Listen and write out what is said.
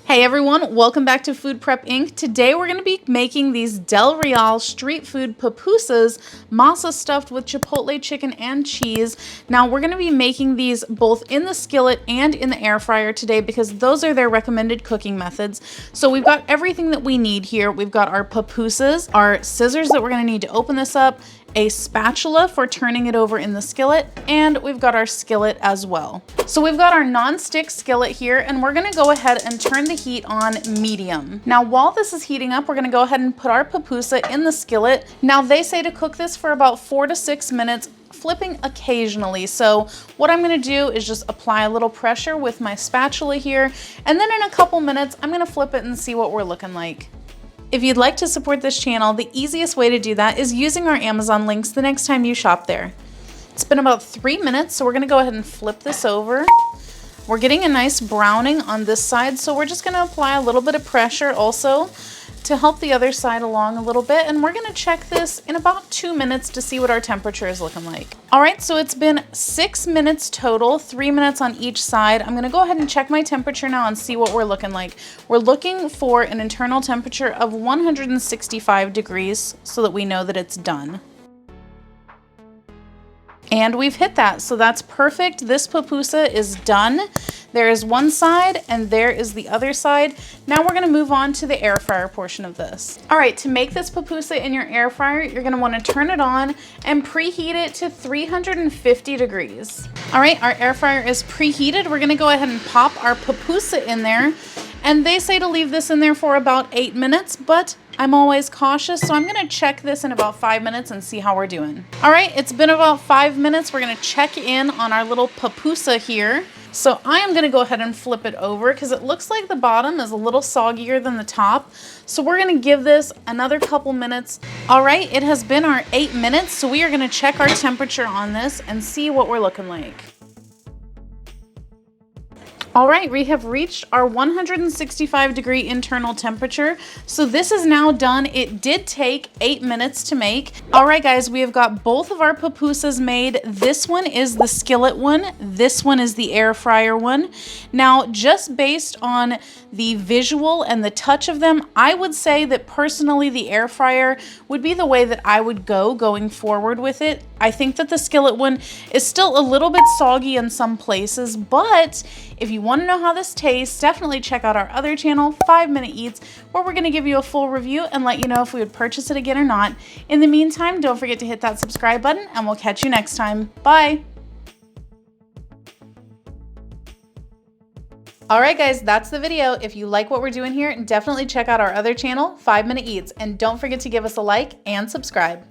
Hey everyone, welcome back to Food Prep Inc. Today we're going to be making these Del Real street food pupusas, masa stuffed with Chipotle chicken and cheese. Now we're going to be making these both in the skillet and in the air fryer today because those are their recommended cooking methods. So we've got everything that we need here. We've got our pupusas, our scissors that we're going to need to open this up, a spatula for turning it over in the skillet, and we've got our skillet as well. So we've got our non-stick skillet here, and we're gonna go ahead and turn the heat on medium. Now while this is heating up, we're gonna go ahead and put our pupusa in the skillet. Now they say to cook this for about 4 to 6 minutes, flipping occasionally. So what I'm gonna do is just apply a little pressure with my spatula here, and then in a couple minutes, I'm gonna flip it and see what we're looking like. If you'd like to support this channel, the easiest way to do that is using our Amazon links the next time you shop there. It's been about 3 minutes, so we're gonna go ahead and flip this over. We're getting a nice browning on this side, so we're just gonna apply a little bit of pressure also to help the other side along a little bit, and we're gonna check this in about 2 minutes to see what our temperature is looking like. All right, so it's been 6 minutes total, 3 minutes on each side. I'm gonna go ahead and check my temperature now and see what we're looking like. We're looking for an internal temperature of 165 degrees so that we know that it's done. And we've hit that, so that's perfect. This pupusa is done. There is one side and there is the other side. Now we're gonna move on to the air fryer portion of this. All right, to make this pupusa in your air fryer, you're gonna wanna turn it on and preheat it to 350 degrees. All right, our air fryer is preheated. We're gonna go ahead and pop our pupusa in there. And they say to leave this in there for about 8 minutes, but I'm always cautious, so I'm gonna check this in about 5 minutes and see how we're doing. All right, it's been about 5 minutes. We're gonna check in on our little pupusa here. So I am gonna go ahead and flip it over because it looks like the bottom is a little soggier than the top. So we're gonna give this another couple minutes. All right, it has been our 8 minutes, so we are gonna check our temperature on this and see what we're looking like. All right, we have reached our 165 degree internal temperature. So this is now done. It did take 8 minutes to make. All right, guys, we have got both of our pupusas made. This one is the skillet one. This one is the air fryer one. Now, just based on the visual and the touch of them, I would say that personally the air fryer would be the way that I would go going forward with it. I think that the skillet one is still a little bit soggy in some places, but if you want to know how this tastes, definitely check out our other channel, 5 Minute Eats, where we're going to give you a full review and let you know if we would purchase it again or not. In the meantime, don't forget to hit that subscribe button, and we'll catch you next time. Bye! All right, guys, that's the video. If you like what we're doing here, definitely check out our other channel, 5 Minute Eats, and don't forget to give us a like and subscribe.